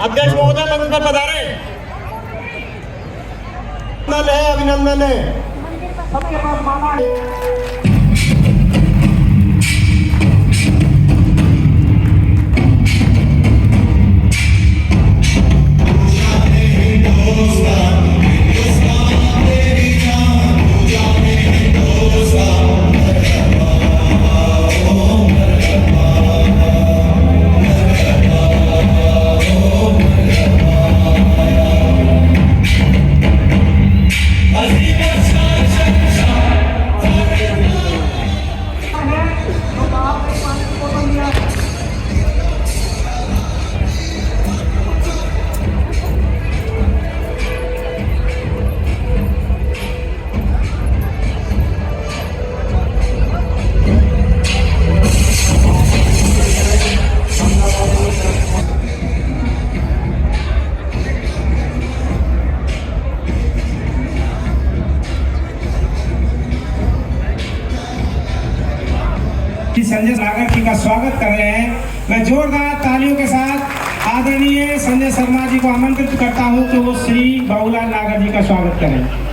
अध्यक्ष महोदय मंच पर पधारे। अभिनंदन है। सबके पास माला है। संजय सागर जी का स्वागत कर रहे हैं। मैं जोरदार तालियों के साथ आदरणीय संजय शर्मा जी को आमंत्रित करता हूं कि वो श्री बाबूलाल नागर जी का स्वागत करें।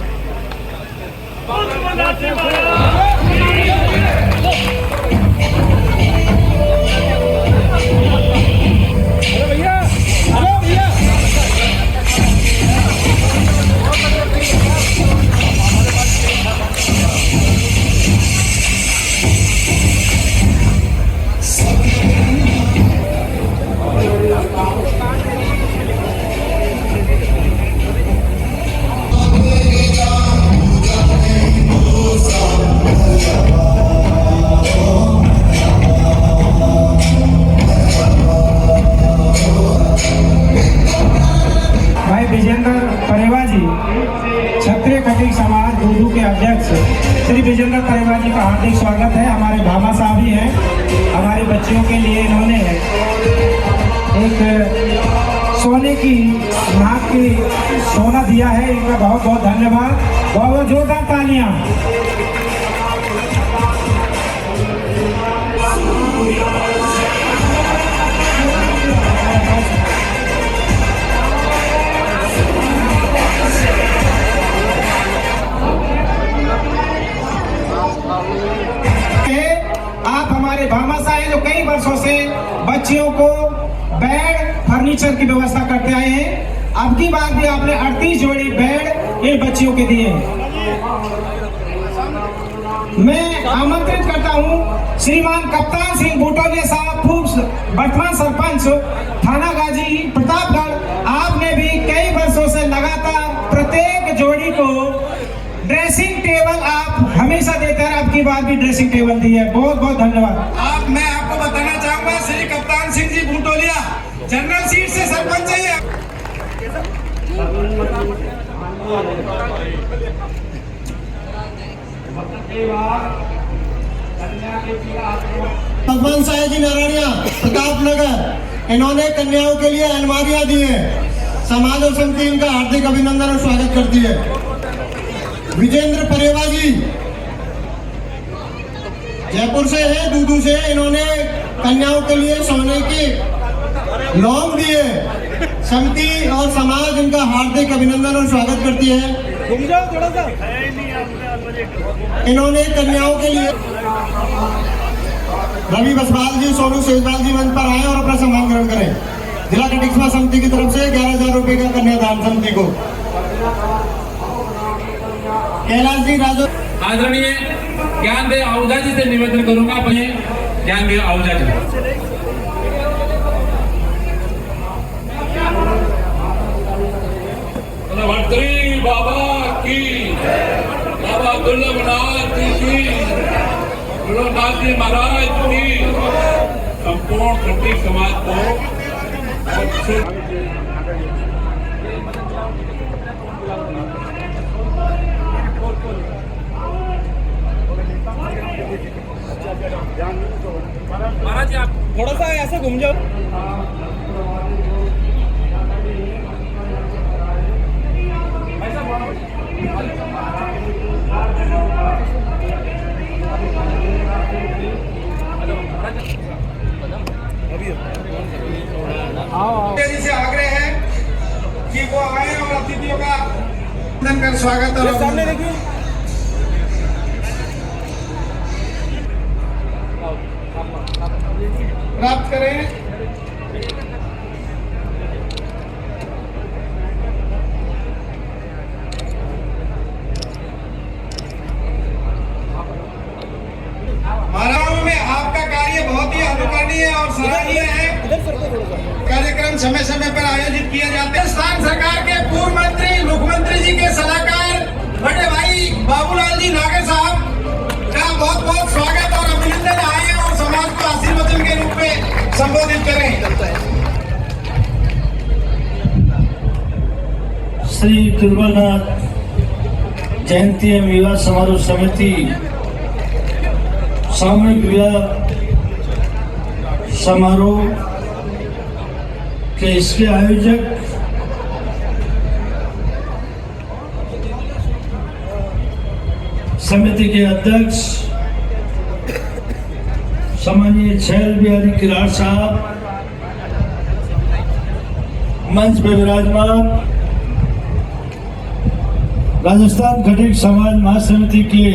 विजेंद्र परेवा जी क्षत्रिय खटीक समाज दूदू के अध्यक्ष श्री विजेंद्र परेवा जी का हार्दिक स्वागत है। हमारे भामा साहब भी हैं। हमारी बच्चियों के लिए इन्होंने एक सोने की नाक की सोना दिया है। इनका बहुत बहुत धन्यवाद। बहुत बहुत जोरदार तालियां। आप हमारे भामाशाह हैं जो कई वर्षों से बच्चियों को बेड फर्नीचर की व्यवस्था करते आए हैं। अब की बार भी आपने 38 जोड़ी बेड इन बच्चियों के दिए हैं। मैं आमंत्रित करता हूं श्रीमान कप्तान सिंह बूटोलिया साहब, वर्तमान सरपंच थाना गाजी प्रतापगढ़। आपने भी कई वर्षों से लगातार प्रत्येक जोड़ी को ड्रेसिंग टेबल आप हमेशा देते हैं। आपकी बात भी ड्रेसिंग टेबल दी है। बहुत बहुत धन्यवाद। मैं आपको बताना चाहूंगा श्री कप्तान सिंह जी बूटोलिया जनरल सीट से सरपंच है। भगवान साहेब जी नारायणिया प्रतापनगर, इन्होंने कन्याओं के लिए अलमारियां दी है। समाज और समिति इनका हार्दिक अभिनंदन और स्वागत करती है। विजेंद्र परेवा जी जयपुर से है, दूदू से। इन्होंने कन्याओं के लिए सोने की लौंग दिए। समिति और समाज इनका हार्दिक अभिनंदन और स्वागत करती है। थोड़ा सा इन्होंने कन्याओं के लिए रवि बसपाल जी, सोनू शेजवाल जी मंच पर आए और अपना सम्मान ग्रहण करें। जिला कटिक्समा समिति की तरफ से 11,000 रुपए का कन्यादान समिति को। कैलाश जी राजो आदरणीय ज्ञानदेव आहूजा जी से निवेदन करूंगा। अपने ज्ञानदेव आहूजा जी। भट्टरी बाबा की, बाबा दुर्लभनाथ की, दुर्लभनाथ जी महाराज की, संपूर्ण खट्टी समाज को महाराज आप थोड़ा सा ऐसे घूम जाओ। तेजी से आग्रह है मुखी को आए और अतिथियों का अभिनंदन कर स्वागत और प्राप्त करें। महाराज में आपका कार्य बहुत ही अनुकरणीय और सराहनीय है। कार्यक्रम समय समय पर आयोजित किए जाते हैं। स्थान सरकार के पूर्व मंत्री मुख्यमंत्री जी के सलाहकार बड़े भाई बाबूलाल जी नागर साहब का बहुत बहुत स्वागत और अभिनंदन आए और समाज को आशीर्वचन के रूप में संबोधित करें। श्री तिरुमलनाथ जयंती एवं विवाह समारोह समिति सामूहिक विवाह समारोह के इसके आयोजक समिति के अध्यक्ष सम्मानीय छैल बिहारी किराड़ साहब, मंच पर विराजमान राजस्थान खटीक समाज महासमिति के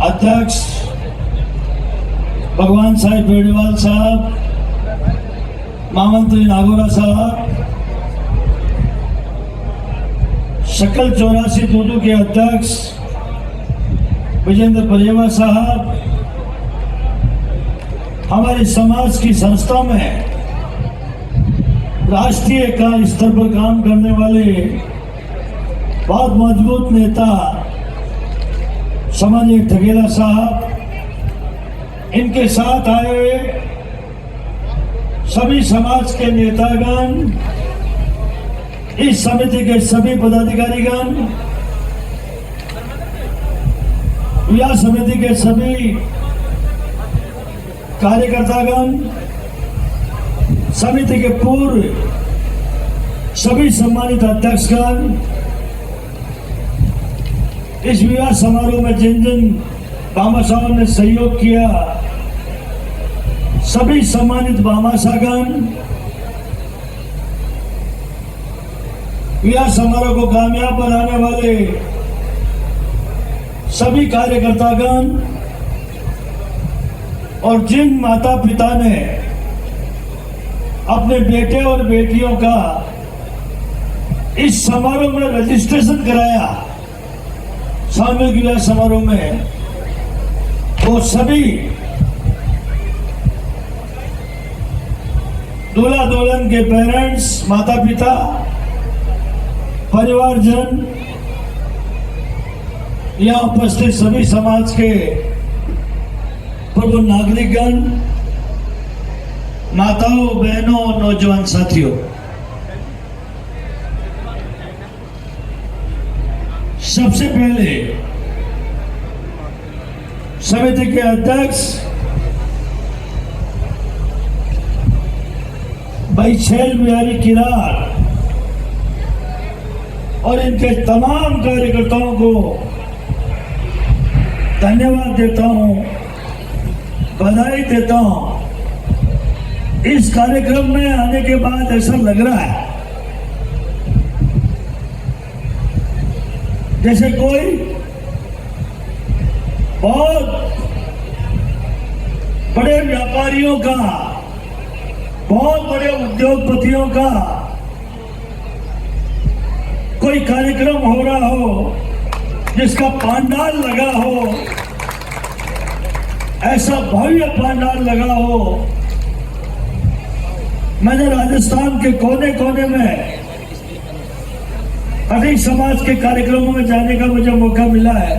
अध्यक्ष भगवान साहिब बेड़ीवाल साहब, महामंत्री नागोरा साहब, शकल 84 दूदू के अध्यक्ष विजेंद्र परियवा साहब, हमारे समाज की संस्था में राष्ट्रीय कार्य स्तर पर काम करने वाले बहुत मजबूत नेता समानी ठगेला साहब, इनके साथ आए हुए सभी समाज के नेतागण, इस समिति के सभी पदाधिकारीगण, विवाह समिति के सभी कार्यकर्तागण, समिति के पूर्व सभी सम्मानित अध्यक्षगण, इस विवाह समारोह में जिन जिन भामाशाहों ने सहयोग किया, सभी सम्मानित भामाशागण, विवाह समारोह को कामयाब बनाने वाले सभी कार्यकर्तागण और जिन माता पिता ने अपने बेटे और बेटियों का इस समारोह में रजिस्ट्रेशन कराया, सामूहिक विवाह समारोह में, वो सभी दूल्हा दुल्हन के पेरेंट्स, माता पिता, परिवारजन, यहाँ उपस्थित सभी समाज के प्रबुद्ध नागरिकगण, माताओं, बहनों और नौजवान साथियों, सबसे पहले समिति के अध्यक्ष भाई छैल बिहारी किराड़ और इनके तमाम कार्यकर्ताओं को धन्यवाद देता हूं, बधाई देता हूं। इस कार्यक्रम में आने के बाद ऐसा लग रहा है जैसे कोई बहुत बड़े व्यापारियों का, बहुत बड़े उद्योगपतियों का कोई कार्यक्रम हो रहा हो, जिसका पंडाल लगा हो, ऐसा भव्य पंडाल लगा हो। मैंने राजस्थान के कोने कोने में अनेक समाज के कार्यक्रमों में जाने का मुझे मौका मिला है।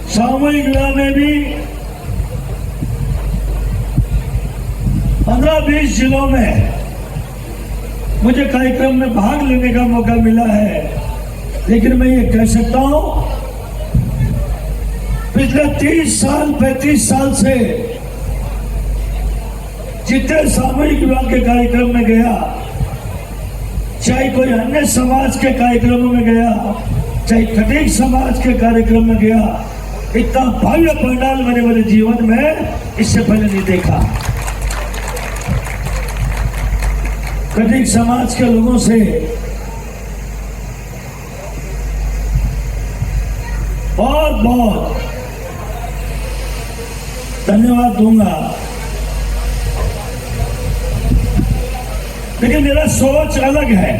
सामूहिक विवाह में भी 15-20 जिलों में मुझे कार्यक्रम में भाग लेने का मौका मिला है, लेकिन मैं ये कह सकता हूं, पिछले 35 साल से जितने सामूहिक विवाह के कार्यक्रम में गया, चाहे कोई अन्य समाज के कार्यक्रमों में गया, चाहे खटीक समाज के कार्यक्रम में गया, इतना भव्य पंडाल मैंने मेरे जीवन में इससे पहले नहीं देखा। कटिक समाज के लोगों से बहुत बहुत धन्यवाद दूंगा, लेकिन मेरा सोच अलग है,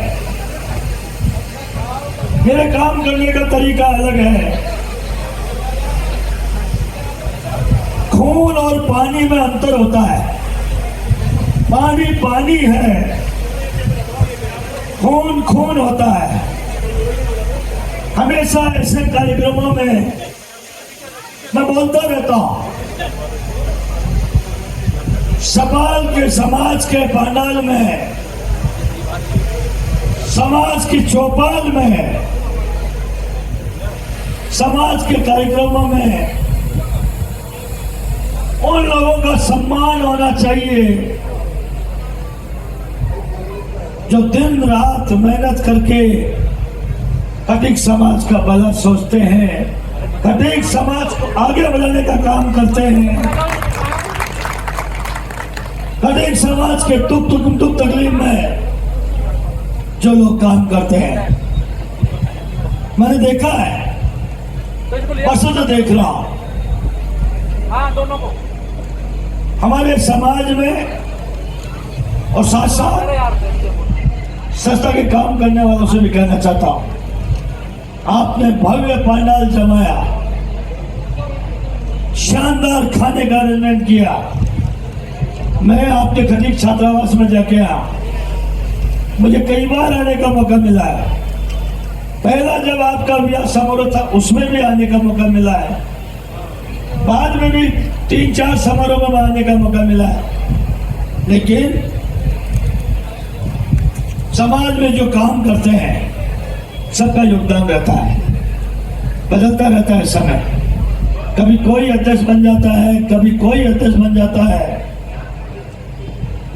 मेरे काम करने का तरीका अलग है। खून और पानी में अंतर होता है। पानी पानी है, खून खून होता है। हमेशा ऐसे कार्यक्रमों में मैं बोलता रहता हूं, सवाल के समाज के पंडाल में, समाज की चौपाल में, समाज के कार्यक्रमों में उन लोगों का सम्मान होना चाहिए जो दिन रात मेहनत करके कटिक समाज का भला सोचते हैं, कटिक समाज को आगे बढ़ाने का काम करते हैं, कटिक समाज के दुख तकलीफ में जो लोग काम करते हैं। मैंने देखा है, परसों से देख रहा हूं, हमारे समाज में और साथ साथ संस्था के काम करने वालों से भी कहना चाहता हूं, आपने भव्य पंडाल जमाया, शानदार खाने का अरेंजमेंट किया। मैं आपके कटिक छात्रावास में जाके आया, मुझे कई बार आने का मौका मिला है। पहला जब आपका विवाह समारोह था उसमें भी आने का मौका मिला है, बाद में भी 3-4 समारोह में आने का मौका मिला है। लेकिन समाज में जो काम करते हैं सबका योगदान रहता है, बदलता रहता है समय। कभी कोई अध्यक्ष बन जाता है, कभी कोई अध्यक्ष बन जाता है,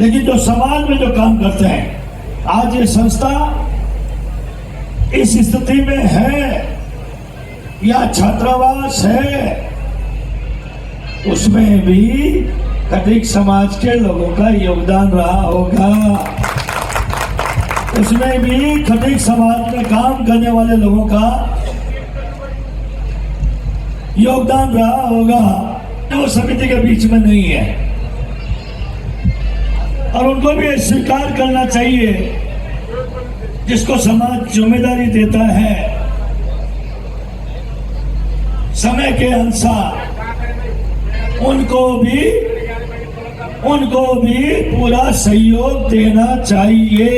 लेकिन जो समाज में जो काम करते हैं, आज ये संस्था इस स्थिति में है या छात्रावास है, उसमें भी कटिक समाज के लोगों का योगदान रहा होगा, उसमें भी कटिक समाज में काम करने वाले लोगों का योगदान रहा होगा, जो समिति के बीच में नहीं है। और उनको भी स्वीकार करना चाहिए, जिसको समाज जिम्मेदारी देता है, समय के अनुसार उनको भी पूरा सहयोग देना चाहिए।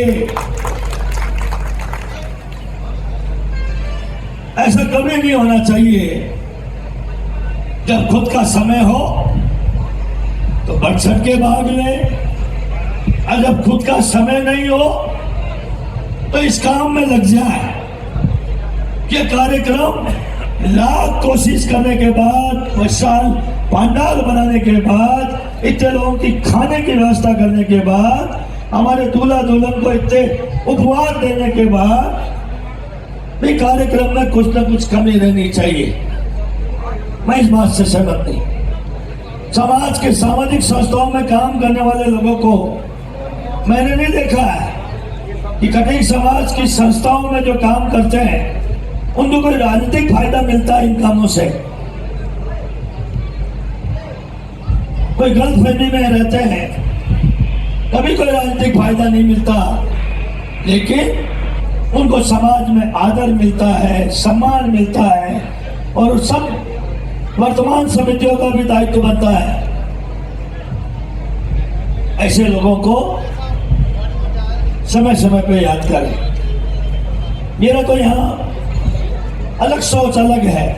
ऐसा कभी नहीं होना चाहिए जब खुद का समय हो तो बढ़ चढ़ के भाग ले, और जब खुद का समय नहीं हो तो इस काम में लग जाए। ये कार्यक्रम लाख कोशिश करने के बाद, विशाल पंडाल बनाने के बाद, इतने लोगों की खाने की व्यवस्था करने के बाद, हमारे दूल्हा दुल्हन को इतने उपहार देने के बाद भी कार्यक्रम में कुछ न कुछ कमी रहनी चाहिए। मैं इस बात से सहमत नहीं। समाज के सामाजिक संस्थाओं में काम करने वाले लोगों को मैंने नहीं देखा है कि कटिक समाज की संस्थाओं में जो काम करते हैं उनको कोई राजनीतिक फायदा मिलता है इन कामों से। कोई गलतफहमी में रहते हैं, कभी कोई राजनीतिक फायदा नहीं मिलता, लेकिन उनको समाज में आदर मिलता है, सम्मान मिलता है, और सब वर्तमान समितियों का भी दायित्व बनता है ऐसे लोगों को समय समय पे याद करें। मेरा तो यहाँ अलग सोच अलग है।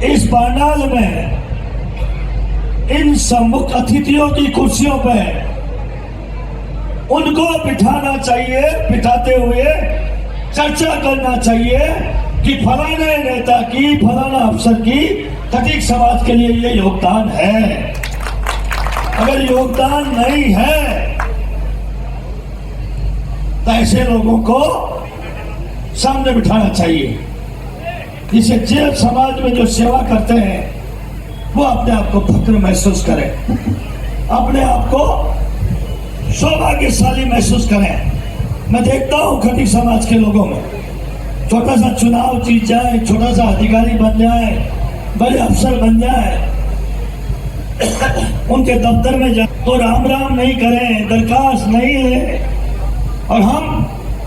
इस पंडाल में इन सम्मुख अतिथियों की कुर्सियों पे उनको बिठाना चाहिए, बिठाते हुए चर्चा करना चाहिए कि फलाने नेता की, फलाना अफसर की कटिक समाज के लिए ये योगदान है। अगर योगदान नहीं है तो ऐसे लोगों को सामने बिठाना चाहिए, जिसे जेल समाज में जो सेवा करते हैं वो अपने आप को फक्र महसूस करें, अपने आप को सौभाग्यशाली महसूस करें। मैं देखता हूँ खटीक समाज के लोगों में छोटा सा चुनाव जीत जाए, छोटा सा अधिकारी बन जाए, बड़े अफसर बन जाए, उनके दफ्तर में जाए तो राम राम नहीं करें, दरखास्त नहीं है, और हम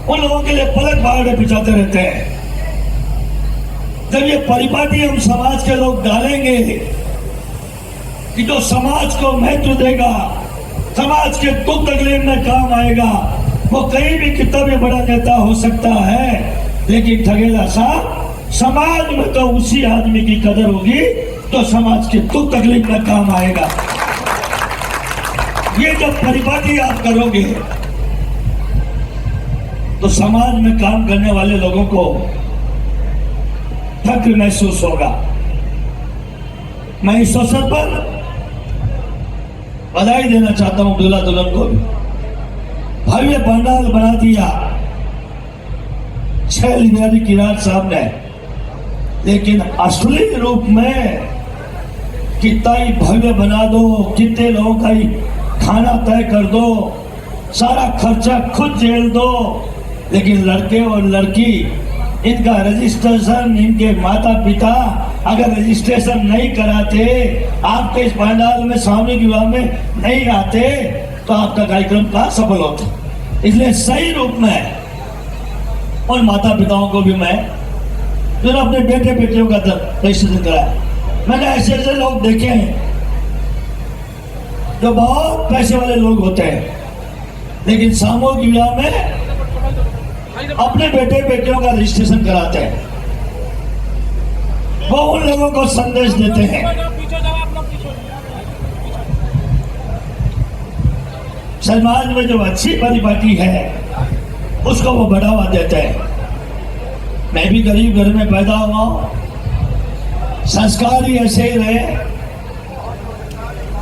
उन लोगों के लिए पलक पहाड़े बिछाते रहते हैं। जब ये परिपाटी हम समाज के लोग डालेंगे कि जो समाज को महत्व देगा, समाज के दुख तकलीफ में काम आएगा, वो कहीं भी कितना भी बड़ा नेता हो सकता है, लेकिन ठगेला साहब समाज में तो उसी आदमी की कदर होगी तो समाज के दुख तकलीफ में काम आएगा। ये जब परिपाटी आप करोगे तो समाज में काम करने वाले लोगों को फक्र महसूस होगा। मैं इस अवसर पर बधाई देना चाहता हूं दूल्हा दुल्हन को भी। भव्य पंडाल बना दिया छैल बिहारी किरार साहब ने, लेकिन असली रूप में कितना ही भव्य बना दो, कितने लोगों का ही खाना तय कर दो, सारा खर्चा खुद झेल दो, लेकिन लड़के और लड़की इनका रजिस्ट्रेशन, इनके माता पिता अगर रजिस्ट्रेशन नहीं कराते, आपके इस पंडाल में सामूहिक विवाह में नहीं आते, तो आपका कार्यक्रम कहाँ सफल होता। इसलिए सही रूप में उन माता पिताओं को भी मैं जो अपने बेटे बेटियों का रजिस्ट्रेशन कराया, मैंने ऐसे ऐसे लोग देखे हैं जो बहुत पैसे वाले लोग होते हैं, लेकिन सामूहिक विवाह में अपने बेटे बेटियों का रजिस्ट्रेशन कराते हैं। वो उन लोगों को संदेश देते हैं, समाज में जो अच्छी परिपाटी है उसको वो बढ़ावा देते हैं। मैं भी गरीब घर में पैदा हुआ हूं, संस्कार ही ऐसे ही रहे।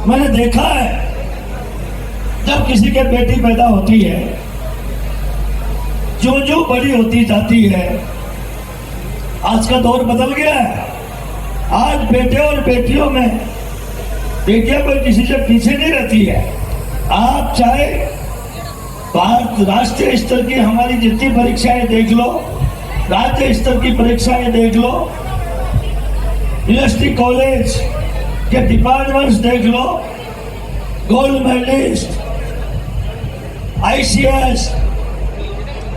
मैंने देखा है जब किसी के बेटी पैदा होती है, जो जो बड़ी होती जाती है, आज का दौर बदल गया है। आज बेटे और बेटियों में बेटियां कोई किसी से पीछे नहीं रहती है। आप चाहे भारत राष्ट्रीय स्तर की हमारी जितनी परीक्षाएं देख लो, राज्य स्तर की परीक्षाएं देख लो, यूनिवर्सिटी कॉलेज के डिपार्टमेंट्स देख लो, गोल्ड मेडलिस्ट, ICS,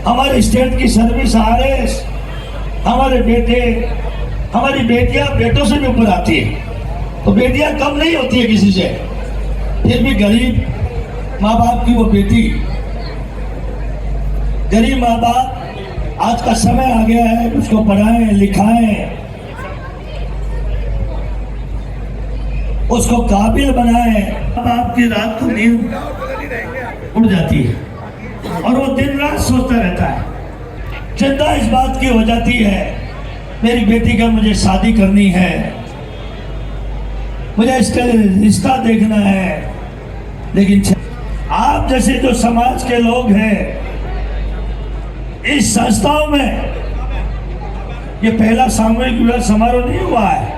हमारे स्टेट की सर्विस RS, हमारे बेटे, हमारी बेटियां बेटों से भी ऊपर आती है। तो बेटियां कम नहीं होती है किसी से, फिर भी गरीब माँ बाप की वो बेटी, गरीब माँ बाप, आज का समय आ गया है उसको पढ़ाएं लिखाएं, उसको काबिल बनाएं। अब आपकी रात को नींद उड़ जाती है और वो दिन रात सोचता रहता है, चिंता इस बात की हो जाती है मेरी बेटी का मुझे शादी करनी है, मुझे इसके लिए रिश्ता देखना है। लेकिन आप जैसे जो समाज के लोग हैं, इस संस्थाओं में ये पहला सामूहिक विवाह समारोह नहीं हुआ है,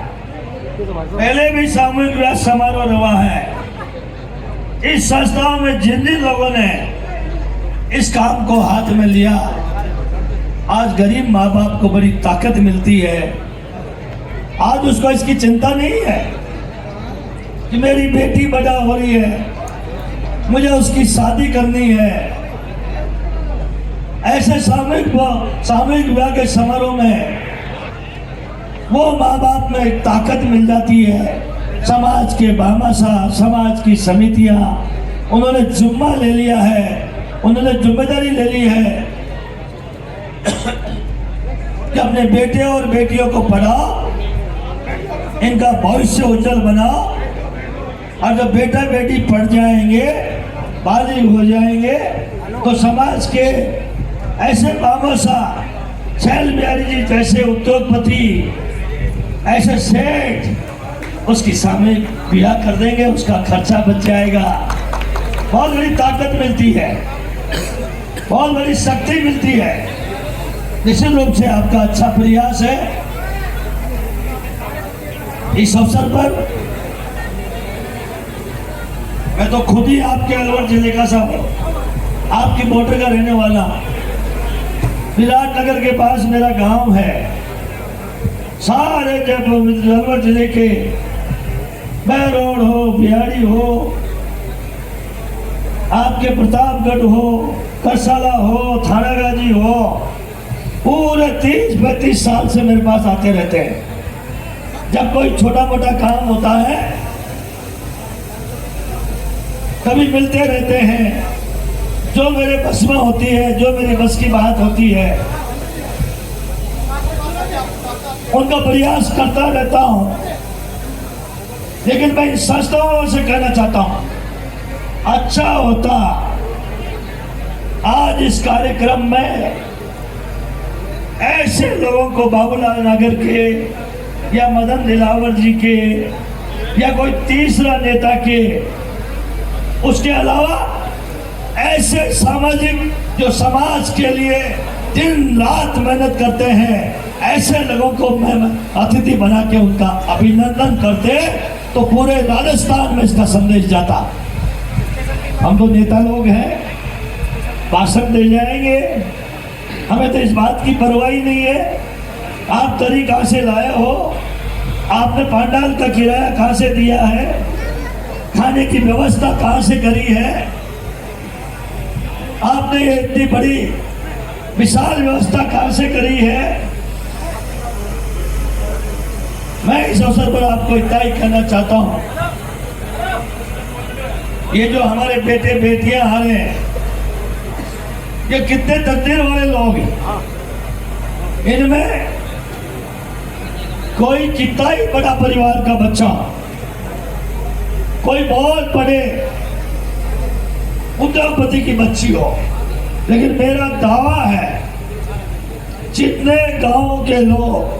पहले भी सामूहिक विवाह समारोह हुआ है। इस संस्थाओं में जिन जिन लोगों ने इस काम को हाथ में लिया, आज गरीब माँ बाप को बड़ी ताकत मिलती है। आज उसको इसकी चिंता नहीं है कि मेरी बेटी बड़ा हो रही है, मुझे उसकी शादी करनी है। ऐसे सामूहिक विवाह के समारोह में वो माँ बाप में एक ताकत मिल जाती है। समाज के भामाशाह, समाज की समितियां, उन्होंने जिम्मा ले लिया है, उन्होंने जिम्मेदारी ले ली है कि अपने बेटे और बेटियों को पढ़ाओ, इनका भविष्य उज्जवल बनाओ। और जब बेटा बेटी पढ़ जाएंगे, बालिग हो जाएंगे, तो समाज के ऐसे भामाशाह छैल बिहारी जी जैसे उद्योगपति, ऐसे सेठ उसकी सामूहिक विवाह कर देंगे, उसका खर्चा बच जाएगा। बहुत बड़ी ताकत मिलती है, बहुत बड़ी शक्ति मिलती है। निश्चित रूप से आपका अच्छा प्रयास है। इस अवसर पर मैं तो खुद ही आपके अलवर जिले का सब आपकी बॉर्डर का रहने वाला। विराटनगर के पास मेरा गांव है। सारे जब अलवर जिले के बहरोड हो, बिहाड़ी हो, आपके प्रतापगढ़ हो, करसाला हो, थानागाजी हो, पूरे 30-35 साल से मेरे पास आते रहते हैं। जब कोई छोटा मोटा काम होता है कभी मिलते रहते हैं। जो मेरे बस में होती है, जो मेरी बस की बात होती है, उनका प्रयास करता रहता हूं। लेकिन मैं इन संस्थाओं से कहना चाहता हूं, अच्छा होता आज इस कार्यक्रम में ऐसे लोगों को बाबूलाल नगर के या मदन दिलावर जी के या कोई तीसरा नेता के, उसके अलावा ऐसे सामाजिक जो समाज के लिए दिन रात मेहनत करते हैं, ऐसे लोगों को मैं अतिथि बना के उनका अभिनंदन करते तो पूरे राजस्थान में इसका संदेश जाता। हम तो नेता लोग हैं, भाषण दे जाएंगे, हमें तो इस बात की परवाह ही नहीं है आप तरी कहां से लाए हो, आपने पांडाल का किराया कहां से दिया है, खाने की व्यवस्था कहां से करी है, आपने ये इतनी बड़ी विशाल व्यवस्था कहां से करी है। मैं इस अवसर पर आपको इतना ही कहना चाहता हूं, ये जो हमारे बेटे बेटियां आ रहे हैं, ये कितने तकदीर वाले लोग हैं। इनमें कोई कितना ही बड़ा परिवार का बच्चा, कोई बहुत बड़े उद्योगपति की बच्ची हो, लेकिन मेरा दावा है जितने गांव के लोग,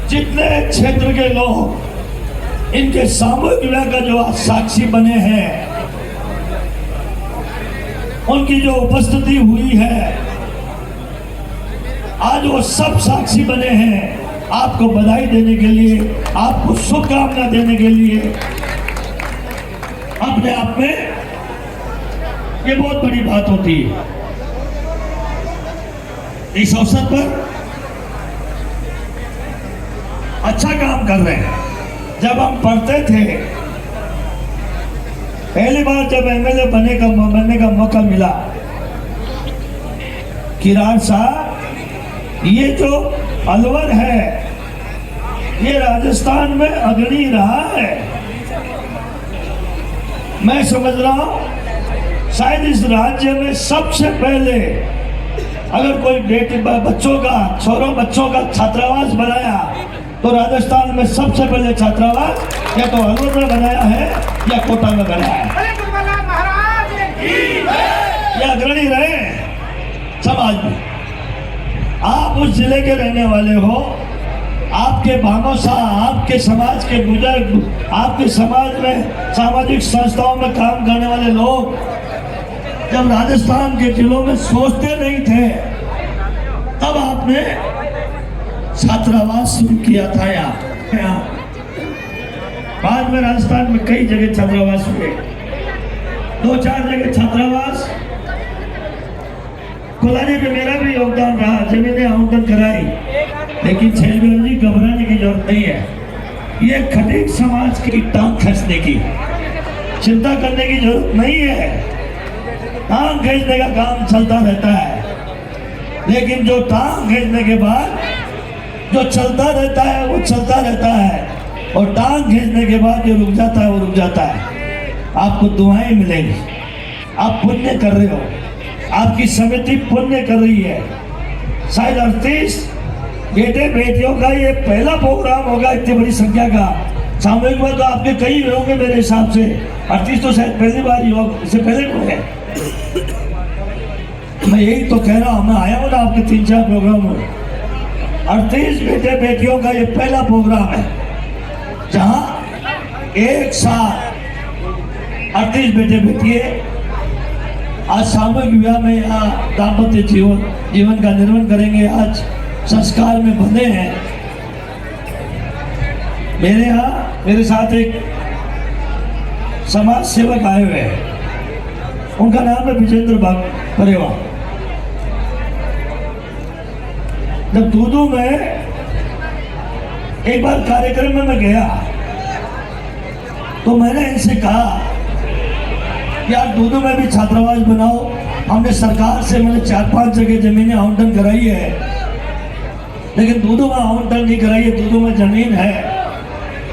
जितने क्षेत्र के लोग इनके सामूहिक विवाह का जो आज साक्षी बने हैं, उनकी जो उपस्थिति हुई है, आज वो सब साक्षी बने हैं। आपको बधाई देने के लिए, आपको शुभकामना देने के लिए, अपने आप में ये बहुत बड़ी बात होती है। इस अवसर पर अच्छा काम कर रहे हैं। जब हम पढ़ते थे, पहली बार जब एमएलए बनने का मौका मिला, किरार साहब, ये जो अलवर है ये राजस्थान में अग्रणी रहा है। मैं समझ रहा हूं शायद इस राज्य में सबसे पहले अगर कोई बेटे बच्चों का, छोरों बच्चों का छात्रावास बनाया तो राजस्थान में सबसे पहले छात्रावास या तो अलवर में बनाया है या कोटा में बनाया है। ये अग्रणी रहे समाज में। आप उस जिले के रहने वाले हो, आपके भानोसा, आपके समाज के बुजुर्ग, आपके समाज में सामाजिक संस्थाओं में काम करने वाले लोग जब राजस्थान के जिलों में सोचते नहीं थे, तब आपने छात्रावास शुरू किया था यहाँ। बाद में राजस्थान में कई जगह छात्रावास हुए, 2-4 जगह छात्रावास। खुलाने में मेरा भी योगदान रहा, जमीनें आवंटन कराई, लेकिन छेलबेल जी घबराने की जरूरत नहीं है। ये खटीक समाज की टांग खींचने की चिंता करने की जरूरत नहीं है। टांग खींचने का काम चलता रहता है, लेकिन जो टांग खींचने के बाद जो चलता रहता है वो चलता रहता है, और टांग खींचने के बाद जो रुक जाता है वो रुक जाता है। आपको दुआएं मिलेंगी, आप पुण्य कर रहे हो, आपकी समिति पुण्य कर रही है। शायद 38 बेटे बेटियों का ये पहला प्रोग्राम होगा इतनी बड़ी संख्या का। सामूहिक में तो आपके कई होंगे मेरे हिसाब से, 38 तो शायद पहली बार ही होगा, इससे पहले को है। मैं यही तो कह रहा हूँ, मैं आया हूँ ना आपके 3-4 प्रोग्राम में। 38 बेटे बेटियों का ये पहला प्रोग्राम है जहां एक साथ 38 बेटे बेटियां आज सामूहिक विवाह में यहाँ दाम्पत्य जीवन का निर्माण करेंगे। आज संस्कार में बंधे हैं। मेरे यहाँ मेरे साथ एक समाज सेवक आए हुए हैं। उनका नाम है विजेंद्र परेवा। जब दूदू में एक बार कार्यक्रम में मैं गया तो मैंने इनसे कहा यार दूदू में भी छात्रावास बनाओ। हमने सरकार से मैंने 4-5 जगह जमीनें आवंटन कराई है, लेकिन दूदू में आवंटन नहीं कराई है। दूदू में जमीन है।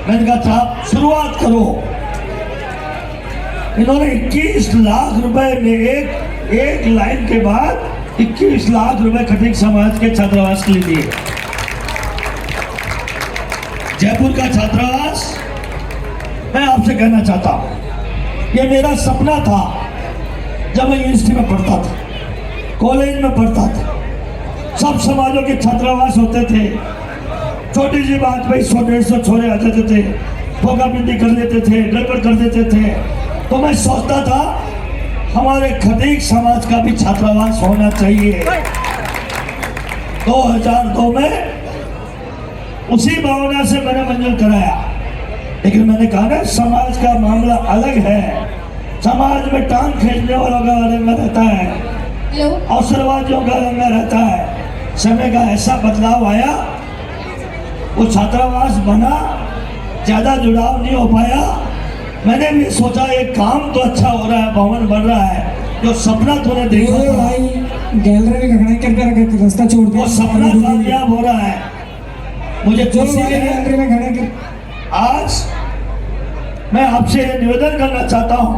मैंने कहा था आप शुरुआत करो। इन्होंने 21 लाख रुपए में एक लाइन के बाद 21 लाख रुपए खटीक समाज के छात्रावास के लिए दिए। जयपुर का छात्रावास मैं आपसे कहना चाहता हूं, ये मेरा सपना था जब मैं यूनिवर्सिटी में पढ़ता था, कॉलेज में पढ़ता था। सब समाजों के छात्रावास होते थे। छोटी सी बात पे 100-150 छोरे आ जाते थे, फोका बिंदी कर लेते थे, गड़बड़ कर देते थे। तो मैं सोचता था हमारे खटीक समाज का भी छात्रावास होना चाहिए। 2002 में उसी भावना से मैंने मंजूर कराया, लेकिन मैंने कहा ना समाज का मामला अलग है। समाज में टांग खींचने वालों का रंगा रहता है, अवसरवादियों का रंगा रहता है। समय का ऐसा बदलाव आया, वो छात्रावास बना, ज्यादा जुड़ाव नहीं हो पाया। मैंने भी सोचा ये काम तो अच्छा हो रहा है, भवन बन रहा है, जो सपना तूने देखा था भाई गैलरी में खड़ा करके रास्ता छोड़ दिया, वो सपना कामयाब हो रहा है। मुझे खुशी है। गैलरी में खड़ा कर आज मैं आपसे निवेदन करना चाहता हूं,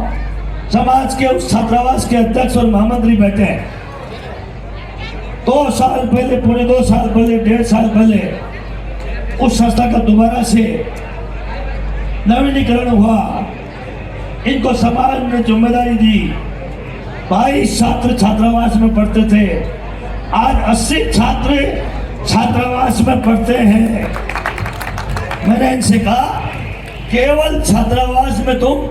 समाज के उस छात्रावास के अध्यक्ष और महामंत्री बैठे हैं। 2 साल पहले, पूरे 2 साल पहले, 1.5 साल पहले उस संस्था का दोबारा से नवीनीकरण हुआ। इनको समाज ने जिम्मेदारी दी। 22 छात्र छात्रावास में पढ़ते थे, आज 80 छात्र छात्रावास में पढ़ते हैं। मैंने इनसे कहा केवल छात्रावास में तुम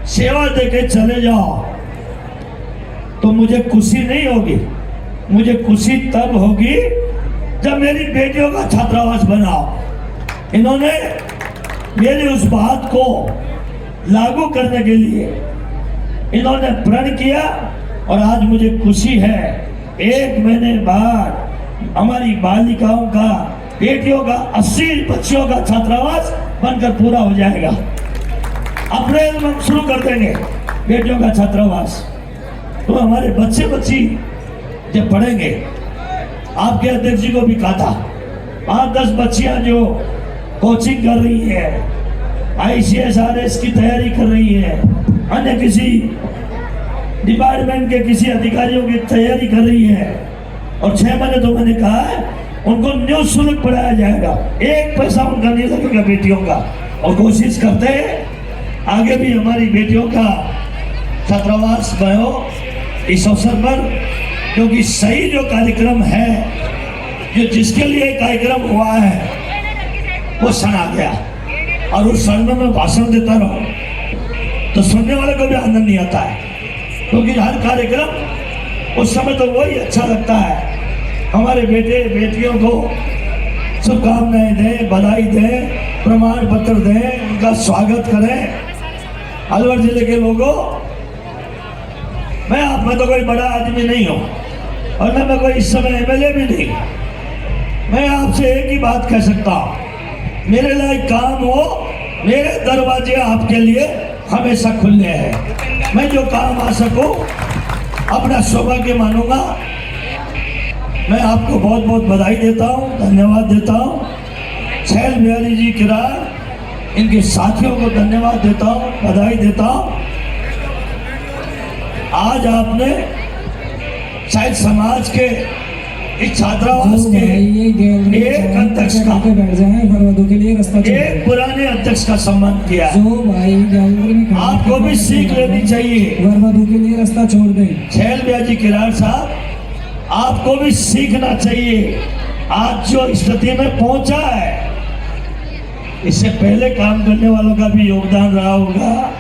सेवा देके चले जाओ तो मुझे खुशी नहीं होगी। मुझे खुशी तब होगी जब मेरी बेटियों का छात्रावास बनाओ। इन्होंने मेरी उस बात को लागू करने के लिए इन्होंने प्रण किया और आज मुझे खुशी है। 1 महीने बाद हमारी बालिकाओं का, बेटियों का, 80 बच्चियों का छात्रावास बनकर पूरा हो जाएगा। अप्रैल में शुरू कर देंगे बेटियों का छात्रावास। तो हमारे बच्चे बच्ची जब पढ़ेंगे, आपके अध्यक्ष जी को भी कहा था 5-10 बच्चियां जो कोचिंग कर रही है, ICS RS की तैयारी कर रही है, अन्य किसी डिपार्टमेंट के किसी अधिकारियों की तैयारी कर रही है, और 6 महीने तो मैंने कहा है उनको निःशुल्क पढ़ाया जाएगा। 1 पैसा उनका नहीं लगेगा बेटियों का। और कोशिश करते हैं आगे भी हमारी बेटियों का छात्रावास बनो इस अवसर पर, क्योंकि सही जो कार्यक्रम है, जो जिसके लिए कार्यक्रम हुआ है, वो सना गया। और उस क्षण में मैं भाषण देता रहूं तो सुनने वाले को भी आनंद नहीं आता है, क्योंकि हर कार्यक्रम उस समय तो वही अच्छा लगता है। हमारे बेटे बेटियों को शुभकामनाएं दें, बधाई दें, प्रमाण पत्र दें, उनका स्वागत करें। अलवर जिले के लोगों, मैं आप में तो कोई बड़ा आदमी नहीं हूं और न मैं कोई इस समय MLA भी नहीं। मैं आपसे एक ही बात कह सकता हूं, मेरे लायक काम हो, मेरे दरवाजे आपके लिए हमेशा खुले हैं। मैं जो काम आ सकूं अपना सौभाग्य मानूंगा। मैं आपको बहुत बहुत बधाई देता हूं, धन्यवाद देता हूं। शैल बिहारी जी किरार, इनके साथियों को धन्यवाद देता हूं, बधाई देता हूं। आज आपने शायद समाज के इस छात्रावास के एक अध्यक्ष का, के लिए रास्ता एक पुराने अध्यक्ष का सम्मान किया। जो भाई गैलरी में आपको भी सीख लेनी चाहिए। वरवधु के लिए रास्ता छोड़ दें। शैल बिहारी किरार साहब, आपको भी सीखना चाहिए। आज जो स्थिति में पहुंचा है, इससे पहले काम करने वालों का भी योगदान रहा होगा,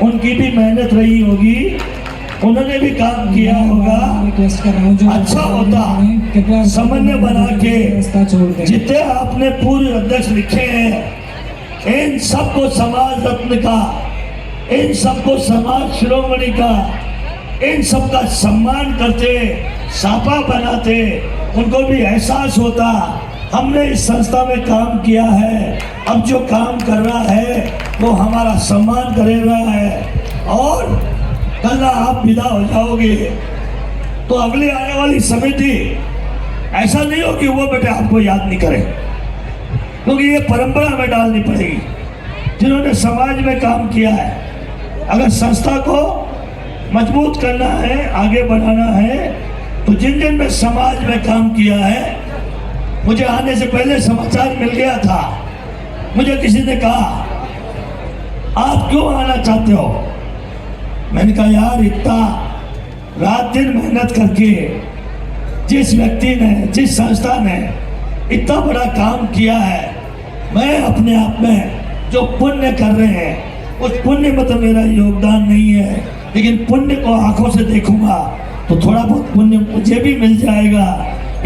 उनकी भी मेहनत रही होगी, उन्होंने भी काम किया होगा। अच्छा होता समन्वय बना के जितने आपने पूर्व अध्यक्ष लिखे हैं, इन सबको समाज रत्न का इन सबको समाज शिरोमणि का, इन सबका सम्मान करते, सापा बनाते, उनको भी एहसास होता हमने इस संस्था में काम किया है, अब जो काम कर रहा है वो हमारा सम्मान कर रहा है। और कल आप विदा हो जाओगे तो अगली आने वाली समिति ऐसा नहीं हो कि वो बेटे आपको याद नहीं करे, क्योंकि ये परंपरा में डालनी पड़ेगी। जिन्होंने समाज में काम किया है, अगर संस्था को मजबूत करना है, आगे बढ़ाना है, तो जिन जिन ने समाज में काम किया है, मुझे आने से पहले समाचार मिल गया था, मुझे किसी ने कहा आप क्यों आना चाहते हो? मैंने कहा यार इतना रात दिन मेहनत करके जिस व्यक्ति ने, जिस संस्था ने इतना बड़ा काम किया है, मैं अपने आप में जो पुण्य कर रहे हैं उस पुण्य में तो मेरा योगदान नहीं है, लेकिन पुण्य को आंखों से देखूंगा तो थोड़ा बहुत पुण्य मुझे भी मिल जाएगा।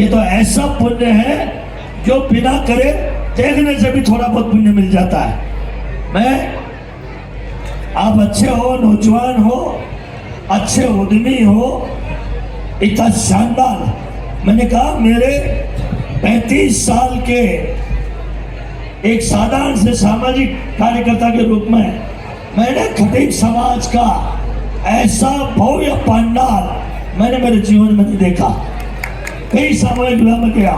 ये तो ऐसा पुण्य है जो बिना करे देखने से भी थोड़ा बहुत पुण्य मिल जाता है। मैं, आप अच्छे हो, नौजवान हो, अच्छे उद्यमी हो, इतना शानदार, मैंने कहा मेरे 35 साल के एक साधारण से सामाजिक कार्यकर्ता के रूप में मैंने खटीक समाज का ऐसा भव्य पंडाल मैंने मेरे जीवन में नहीं देखा। कई सामूहिक विवाह में गया।